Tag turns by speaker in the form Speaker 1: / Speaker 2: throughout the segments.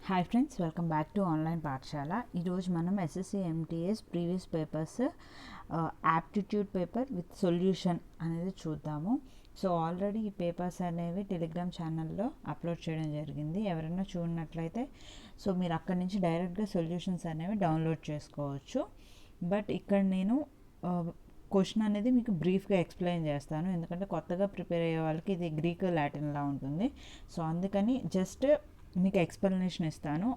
Speaker 1: Hi friends, welcome back to online పాఠశాల. ఈరోజు మనం SSC MTS previous papers aptitude paper with solution అనేది చూద్దాము. సో ఆల్రెడీ ఈ పేపర్స్ అనేవి టెలిగ్రామ్ ఛానల్లో అప్లోడ్ చేయడం జరిగింది. ఎవరైనా చూడనట్లయితే సో మీరు అక్కడి నుంచి డైరెక్ట్గా సొల్యూషన్స్ అనేవి డౌన్లోడ్ చేసుకోవచ్చు. బట్ ఇక్కడ నేను క్వశ్చన్ అనేది మీకు బ్రీఫ్గా ఎక్స్ప్లెయిన్ చేస్తాను, ఎందుకంటే కొత్తగా ప్రిపేర్ అయ్యే వాళ్ళకి ఇది గ్రీక్ లాటిన్లా ఉంటుంది. సో అందుకని జస్ట్ మీకు ఎక్స్ప్లెనేషన్ ఇస్తాను.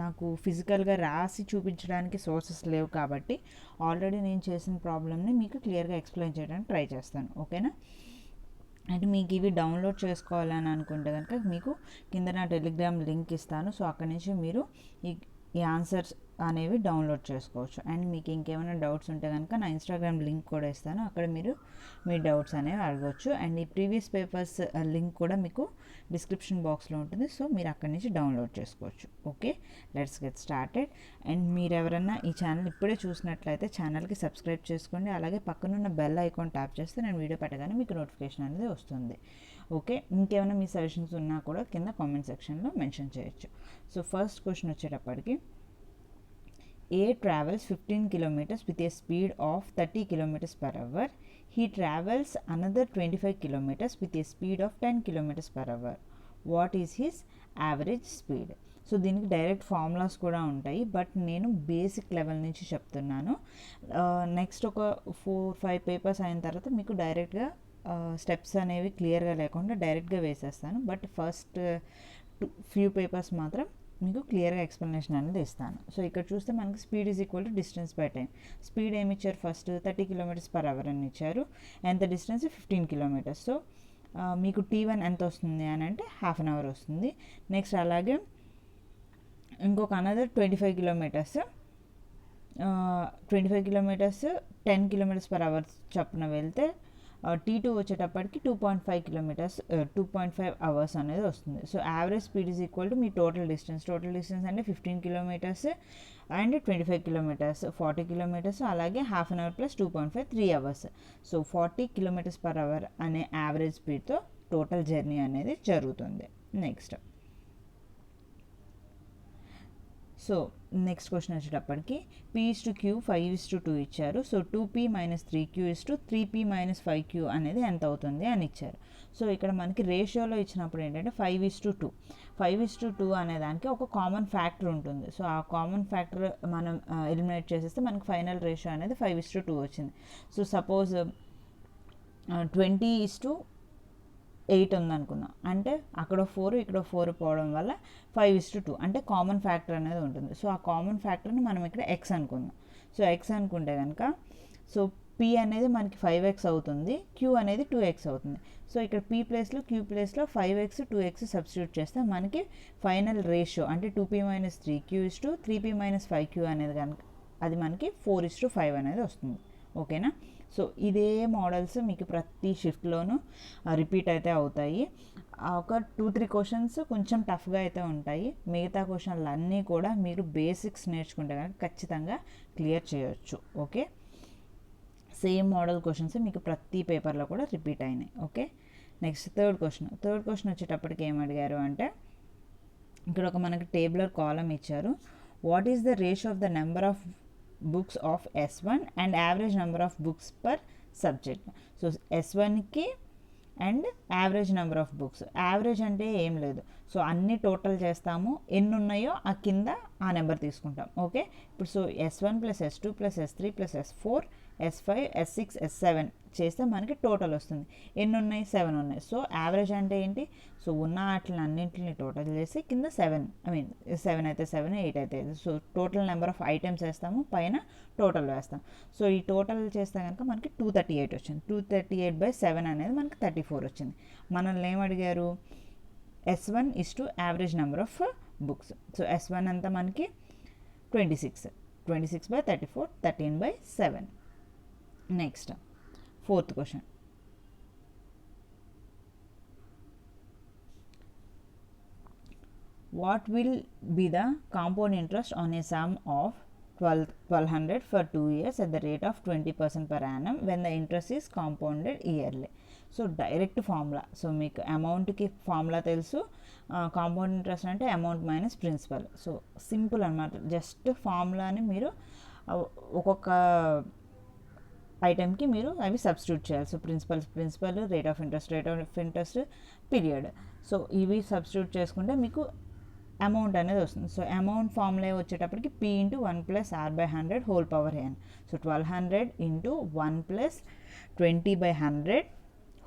Speaker 1: నాకు ఫిజికల్గా రాసి చూపించడానికి సోర్సెస్ లేవు కాబట్టి ఆల్రెడీ నేను చేసిన ప్రాబ్లమ్ని మీకు క్లియర్గా ఎక్స్ప్లెయిన్ చేయడానికి ట్రై చేస్తాను. ఓకేనా? అంటే మీకు ఇవి డౌన్లోడ్ చేసుకోవాలని అనుకుంటే కనుక మీకు కింద నా టెలిగ్రామ్ లింక్ ఇస్తాను. సో అక్కడి నుంచి మీరు ఈ ఆన్సర్స్ అనేవి డౌన్లోడ్ చేసుకోవచ్చు. అండ్ మీకు ఇంకేమైనా డౌట్స్ ఉంటే కనుక నా ఇన్స్టాగ్రామ్ లింక్ కూడా ఇస్తాను, అక్కడ మీరు మీ డౌట్స్ అనేవి అడగవచ్చు. అండ్ ఈ ప్రీవియస్ పేపర్స్ లింక్ కూడా మీకు డిస్క్రిప్షన్ బాక్స్లో ఉంటుంది, సో మీరు అక్కడి నుంచి డౌన్లోడ్ చేసుకోవచ్చు. Okay, let's get started. And మీరు ఎవరైనా ఈ ఛానల్ ఇప్పుడే చూసినట్లయితే ఛానల్కి సబ్స్క్రైబ్ చేసుకోండి. అలాగే పక్కనున్న బెల్ ఐకాన్ ట్యాప్ చేస్తే నేను వీడియో పెట్టగానే మీకు నోటిఫికేషన్ అనేది వస్తుంది. ఓకే, ఇంకేమైనా మీ సజెషన్స్ ఉన్నా కూడా కింద కామెంట్ సెక్షన్లో మెన్షన్ చేయొచ్చు. సో ఫస్ట్ క్వశ్చన్ వచ్చేటప్పటికి, A travels 15 kilometers with a speed of 30 kilometers per hour. He travels another 25 kilometers with a speed of 10 kilometers per hour. What is his average speed? So దీనికి direct formulas కూడా ఉంటాయి, but నేను basic level నుంచి చెప్తున్నాను. Next ఒక 4-5 papers అయిన తర్వాత మీకు డైరెక్ట్గా స్టెప్స్ అనేవి క్లియర్గా లేకుండా డైరెక్ట్గా వేసేస్తాను. బట్ ఫస్ట్ ఫ్యూ పేపర్స్ మాత్రం మీకు క్లియర్గా ఎక్స్ప్లెనేషన్ అనేది ఇస్తాను. సో ఇక్కడ చూస్తే మనకి speed is equal to distance by time. Speed ఏమి ఇచ్చారు? ఫస్ట్ 30 కిలోమీటర్స్ పర్ అవర్ అని ఇచ్చారు. ఎంత డిస్టెన్స్? 15 కిలోమీటర్స్. సో మీకు T1 ఎంత వస్తుంది అని అంటే హాఫ్ అన్ అవర్ వస్తుంది. నెక్స్ట్ అలాగే ఇంకొక another 25 kilometres 10 kilometres per hour చొప్పున వెళ్తే T2 వచ్చేటప్పటికి 2.5 కిలోమీటర్స్ 2.5 అవర్స్ అనేది వస్తుంది. So average speed is equal to మీ టోటల్ డిస్టెన్స్ అంటే 15 కిలోమీటర్స్ అండ్ 25 కిలోమీటర్స్ 40 కిలోమీటర్స్, అలాగే half an hour plus 2.5 3 hours. So 40 kilometres per hour అనే యావరేజ్ స్పీడ్తో టోటల్ జర్నీ అనేది జరుగుతుంది. నెక్స్ట్ క్వశ్చన్ వచ్చేటప్పటికి P/Q 5:2 ఇచ్చారు. So 2P - 3Q 3P - 5Q అనేది ఎంత అవుతుంది అని ఇచ్చారు. సో ఇక్కడ మనకి రేషియోలో ఇచ్చినప్పుడు ఏంటంటే 5:2 అనే దానికి ఒక కామన్ ఫ్యాక్టర్ ఉంటుంది. సో ఆ కామన్ ఫ్యాక్టర్ మనం ఎలిమినేట్ చేసేస్తే మనకి ఫైనల్ రేషియో అనేది 5:2 వచ్చింది. సో సపోజ్ 20:8 ఉందనుకుందాం, అంటే అక్కడ 4 ఇక్కడ 4 పోవడం వల్ల 5:2 అంటే కామన్ ఫ్యాక్టర్ అనేది ఉంటుంది. సో ఆ కామన్ ఫ్యాక్టర్ని మనం ఇక్కడ ఎక్స్ అనుకుందాం. సో ఎక్స్ అనుకుంటే కనుక సో P అనేది మనకి 5x అవుతుంది, Q అనేది 2x అవుతుంది. సో ఇక్కడ P ప్లేస్లో Q ప్లేస్లో 5x 2x సబ్స్టిట్యూట్ చేస్తే మనకి ఫైనల్ రేషియో అంటే 2P - 3Q 3P - 5Q అనేది కనుక అది మనకి 4:5 అనేది వస్తుంది. ఓకేనా? సో ఇదే మోడల్స్ మీకు ప్రతి షిఫ్ట్లోనూ రిపీట్ అయితే అవుతాయి. ఒక 2-3 క్వశ్చన్స్ కొంచెం టఫ్గా అయితే ఉంటాయి. మిగతా క్వశ్చన్లు అన్నీ కూడా మీరు బేసిక్స్ నేర్చుకుంటే కనుక ఖచ్చితంగా క్లియర్ చేయొచ్చు. ఓకే, సేమ్ మోడల్ క్వశ్చన్స్ మీకు ప్రతి పేపర్లో కూడా రిపీట్ అయినాయి. ఓకే, నెక్స్ట్ థర్డ్ క్వశ్చన్ వచ్చేటప్పటికి ఏం అడిగారు అంటే, ఇక్కడ ఒక మనకి టేబులర్ కాలం ఇచ్చారు. What is the ratio of the number of books of S1 and average number of books per subject. So S1కి and average number of books. Average అంటే ఏం లేదు, సో అన్ని టోటల్ చేస్తాము, ఎన్ని ఉన్నాయో ఆ కింద ఆ నెంబర్ తీసుకుంటాం. ఓకే, ఇప్పుడు so S1 + S2 + S3 + S4 S5 S6 S7 చేస్తే మనకి టోటల్ వస్తుంది. ఎన్ని ఉన్నాయి? 7 ఉన్నాయి. సో యావరేజ్ అంటే ఏంటి? సో ఉన్న వాటిని అన్నింటిని టోటల్ చేసి కింద 7 అయితే 7 8 అయితే 8. So total number of items వేస్తాము, పైన టోటల్ వేస్తాం. సో ఈ టోటల్ చేస్తే కనుక మనకి 238 వచ్చింది. 238/7 అనేది మనకి 34 వచ్చింది. మనల్ని ఏమడిగారు? S1 average number of books. So S1 అంతా మనకి 26/34 13/7. Next fourth question, what will be the compound interest on a sum of 1200 for 2 years at the rate of 20% per annum when the interest is compounded yearly? So direct formula, so మీకు అమౌంట్కి formula తెలుసు, compound interest అంటే amount minus principal. So simple అనమాట, just ఫార్ములాని మీరు ఒక్కొక్క ఐటెంకి మీరు అవి సబ్స్టిట్యూట్ చేయాలి. So principal, rate of interest, period. So ఇవి సబ్స్టిట్యూట్ చేసుకుంటే మీకు అమౌంట్ అనేది వస్తుంది. సో అమౌంట్ ఫార్ములా వచ్చేటప్పటికి P into 1/R/100 whole power n. So 1200 into 1+20/100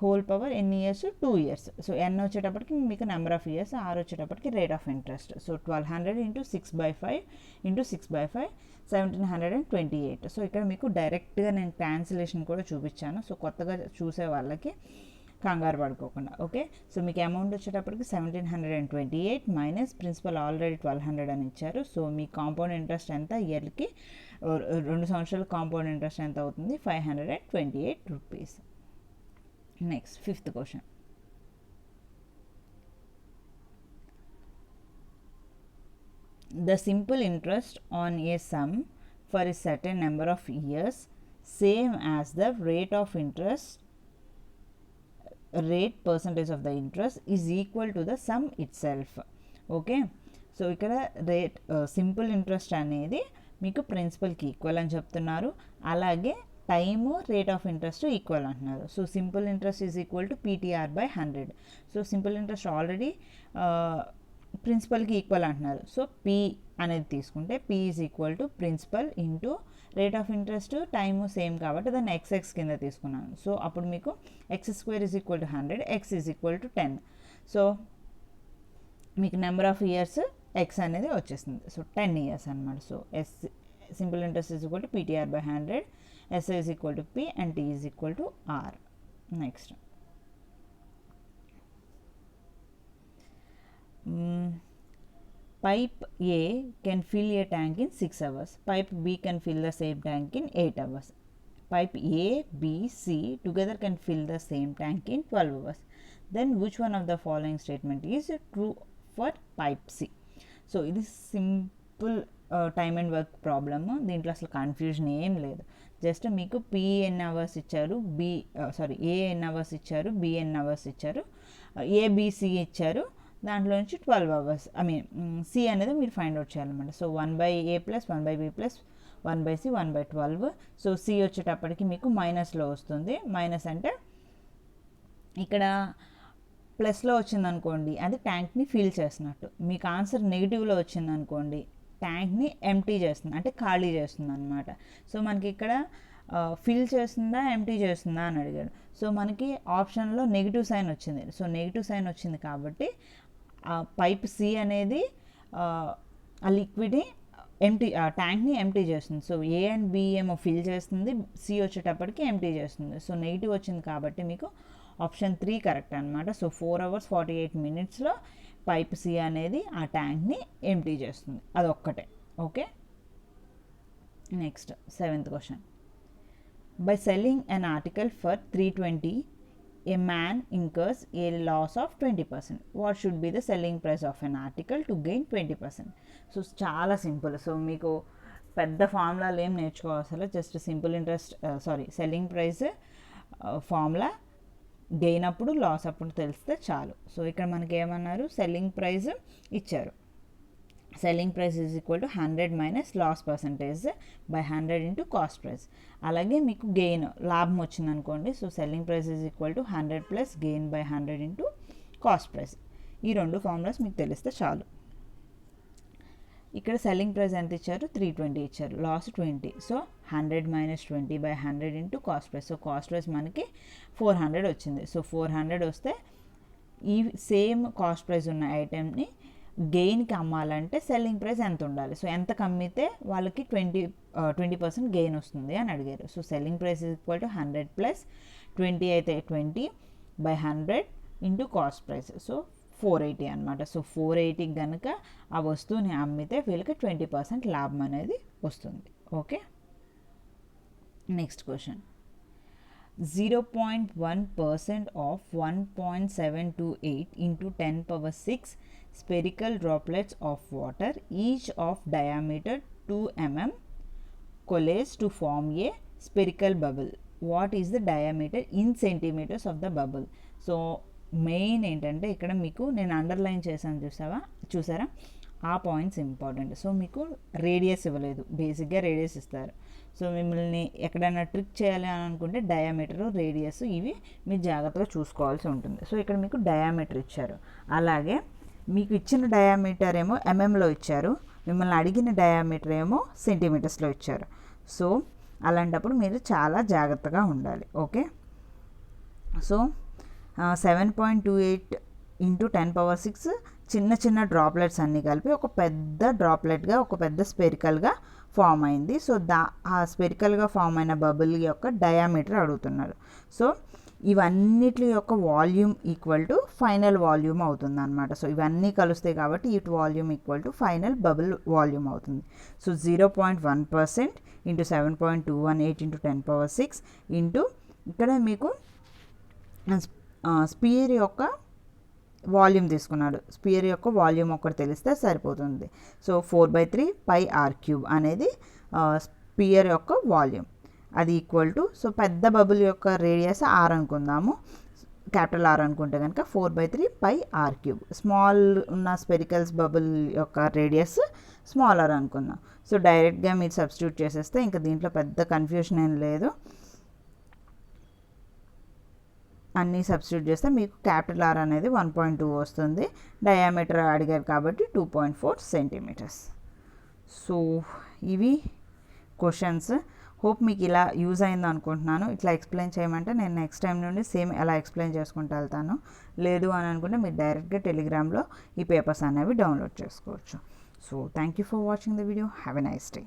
Speaker 1: whole power ఎన్ని ఇయర్స్, 2 ఇయర్స్. సో n వచ్చేటప్పటికి మీకు నెంబర్ ఆఫ్ ఇయర్స్, R వచ్చేటప్పటికి rate of interest. So 1200 into 6/5 into 6/5 1728. So ఇక్కడ మీకు డైరెక్ట్గా నేను ట్రాన్స్లేషన్ కూడా చూపించాను. సో కొత్తగా చూసే వాళ్ళకి కంగారు పడుకోకుండా. ఓకే, సో మీకు అమౌంట్ వచ్చేటప్పటికి 1728 మైనస్ ప్రిన్సిపల్ ఆల్రెడీ 1200 అని ఇచ్చారు. సో మీ కాంపౌండ్ ఇంట్రెస్ట్ ఎంత, ఇయర్కి 2 సంవత్సరాల కాంపౌండ్ ఇంట్రెస్ట్ ఎంత అవుతుంది, 528 rupees. Next 5th question. The simple interest on a sum for a certain number of years same as the rate of interest rate percentage of the interest is equal to the sum itself. Okay, so ఇక్కడ rate simple interest అనేది మీకు ప్రిన్సిపల్కి equal అని చెప్తున్నారు, అలాగే time rate of interest equal అంటున్నారు. So simple interest is equal to PTR/100. So simple interest already ప్రిన్సిపల్కి equal అంటున్నారు. సో P అనేది తీసుకుంటే P is equal to principal into rate of interest, time same కాబట్టి దాన్ని XX కింద తీసుకున్నాను. So అప్పుడు మీకు x² is equal to 100, x is equal to 10. So మీకు నెంబర్ ఆఫ్ ఇయర్స్ x అనేది వచ్చేస్తుంది. సో 10 ఇయర్స్ అనమాట. So simple interest is equal to PTR/100, SI is equal to P and T is equal to R. Next pipe A can fill a tank in 6 hours. Pipe B can fill the same tank in 8 hours. Pipe A, B, C together can fill the same tank in 12 hours. Then which one of the following statement is true for pipe C? So ఇది simple time and work problem. దీంట్లో అసలు confusion ఏం లేదు. Just మీకు P ఎన్ని hours ఇచ్చారు, A ఎన్ని hours ఇచ్చారు, B ఎన్ని అవర్స్ ఇచ్చారు, ABC ఇచ్చారు, దాంట్లో నుంచి 12 అవర్స్ C అనేది మీరు ఫైండ్ అవుట్ చేయాలన్నమాట. So 1/A plus 1/B plus 1/C 1/12. So C వచ్చేటప్పటికి మీకు మైనస్లో వస్తుంది. మైనస్ అంటే ఇక్కడ ప్లస్లో వచ్చిందనుకోండి అది ట్యాంక్ని ఫిల్ చేస్తున్నట్టు, మీకు ఆన్సర్ నెగిటివ్లో వచ్చిందనుకోండి ట్యాంక్ని ఎంటీ చేస్తుంది, అంటే ఖాళీ చేస్తుంది అనమాట. సో మనకి ఇక్కడ ఫిల్ చేస్తుందా ఎంటీ చేస్తుందా అని అడిగాడు. సో మనకి ఆప్షన్లో నెగిటివ్ సైన్ వచ్చింది. సో నెగిటివ్ సైన్ వచ్చింది కాబట్టి పైప్ C అనేది ఆ లిక్విడ్ని ట్యాంక్ని ఎంటీ చేస్తుంది. సో A అండ్ B ఏమో ఫిల్ చేస్తుంది, C వచ్చేటప్పటికి ఎంటీ చేస్తుంది. సో నెగిటివ్ వచ్చింది కాబట్టి మీకు ఆప్షన్ 3 కరెక్ట్ అనమాట. సో 4 hours 48 minutesలో పైప్ C అనేది ఆ ట్యాంక్ని ఎంటీ చేస్తుంది, అదొక్కటే. Okay, next 7th question. By selling an article for 320, a man incurs a loss of 20%. What should be the selling price of an article to gain 20%? So చాలా simple. So మీకు పెద్ద ఫార్ములాలు ఏం నేర్చుకోవాల్సిన, just simple interest selling price formula gain అప్పుడు loss అప్పుడు తెలిస్తే చాలు. సో ఇక్కడ మనకి ఏమన్నారు, సెల్లింగ్ ప్రైస్ ఇచ్చారు. Selling price is equal to 100 minus loss percentage by 100 into cost price. అలాగే మీకు గెయిన్ లాభం వచ్చింది అనుకోండి. So selling price is equal to 100 plus gain by 100 into cost price. ఈ రెండు ఫార్ములాస్ మీకు తెలిస్తే చాలు. ఇక్కడ సెల్లింగ్ ప్రైస్ ఎంత ఇచ్చారు, 320 ఇచ్చారు, loss 20. So 100 minus 20 by 100 into cost price. So cost price మనకి 400 వచ్చింది. సో 400 వస్తే ఈ సేమ్ కాస్ట్ ప్రైస్ ఉన్న ఐటెంని గెయిన్కి అమ్మాలంటే సెల్లింగ్ ప్రైస్ ఎంత ఉండాలి, సో ఎంత కమ్మితే వాళ్ళకి 20% గెయిన్ వస్తుంది అని అడిగారు. So selling price is equal to 100 plus 20 అయితే 20 by 100 into cost price. So 480 అనమాట. సో 480 కనుక ఆ వస్తువుని అమ్మితే వీళ్ళకి 20% లాభం అనేది వస్తుంది. Okay, next question. 0.1% of 1.728 into 10 power 6 spherical droplets of water, each of diameter 2 mm, coalesce to form a spherical bubble. What is the diameter in centimetres of the bubble. So main ఏంటంటే ఇక్కడ మీకు నేను underline చేశాను చూసారా, ఆ points important. So మీకు radius ఇవ్వలేదు, బేసిక్గా రేడియస్ ఇస్తారు. సో మిమ్మల్ని ఎక్కడైనా ట్రిక్ చేయాలి అని అనుకుంటే డయామీటరు, రేడియస్ ఇవి మీరు జాగ్రత్తగా చూసుకోవాల్సి ఉంటుంది. సో ఇక్కడ మీకు డయామీటర్ ఇచ్చారు, అలాగే మీకు ఇచ్చిన డయామీటర్ ఏమో ఎంఎంలో ఇచ్చారు, మిమ్మల్ని అడిగిన డయామీటర్ ఏమో సెంటీమీటర్స్లో ఇచ్చారు. సో అలాంటప్పుడు మీరు చాలా జాగ్రత్తగా ఉండాలి. ఓకే, సో 7.28 × 10⁶ చిన్న చిన్న డ్రాప్లెట్స్ అన్నీ కలిపి ఒక పెద్ద డ్రాప్లెట్గా, ఒక పెద్ద స్పెరికల్గా ఫామ్ అయింది. సో ఆ స్పెరికల్గా ఫామ్ అయిన బబుల్ యొక్క డయామీటర్ అడుగుతున్నారు. సో ఇవన్నిటి యొక్క volume equal to final volume అవుతుంది అనమాట. సో ఇవన్నీ కలుస్తాయి కాబట్టి ఇటు volume equal to final bubble volume అవుతుంది. సో 0.1% × 7.218 × 10⁶ ఇంటూ ఇక్కడ మీకు స్పియర్ యొక్క వాల్యూమ్ తీసుకున్నాడు. స్పియర్ యొక్క వాల్యూమ్ ఒకటి తెలిస్తే సరిపోతుంది. సో 4/3 πr³ అనేది స్పియర్ యొక్క వాల్యూమ్, అది ఈక్వల్ టు, సో పెద్ద బబుల్ యొక్క రేడియస్ R అనుకుందాము, క్యాపిటల్ R అనుకుంటే కనుక 4/3 πr³. స్మాల్ ఉన్న స్పెరికల్స్ బబుల్ యొక్క రేడియస్ స్మాలర్ అనుకుందాం. సో డైరెక్ట్గా మీరు సబ్స్టిట్యూట్ చేసేస్తే ఇంకా దీంట్లో పెద్ద కన్ఫ్యూషన్ ఏం లేదు, అన్నీ సబ్స్టిట్యూట్ చేస్తే మీకు క్యాపిటల్ R అనేది 1.2 వస్తుంది. డయామీటర్ అడిగారు కాబట్టి 2.4 సెంటీమీటర్స్. సో ఇవి క్వశ్చన్స్. హోప్ మీకు ఇలా యూజ్ అయింది అనుకుంటున్నాను. ఇట్లా ఎక్స్ప్లెయిన్ చేయమంటే నేను నెక్స్ట్ టైం నుండి సేమ్ ఎలా ఎక్స్ప్లెయిన్ చేసుకుంటూ వెళ్తాను. లేదు అని అనుకుంటే మీరు డైరెక్ట్గా టెలిగ్రామ్లో ఈ పేపర్స్ అనేవి డౌన్లోడ్ చేసుకోవచ్చు. So thank you for watching the video. Have a nice day.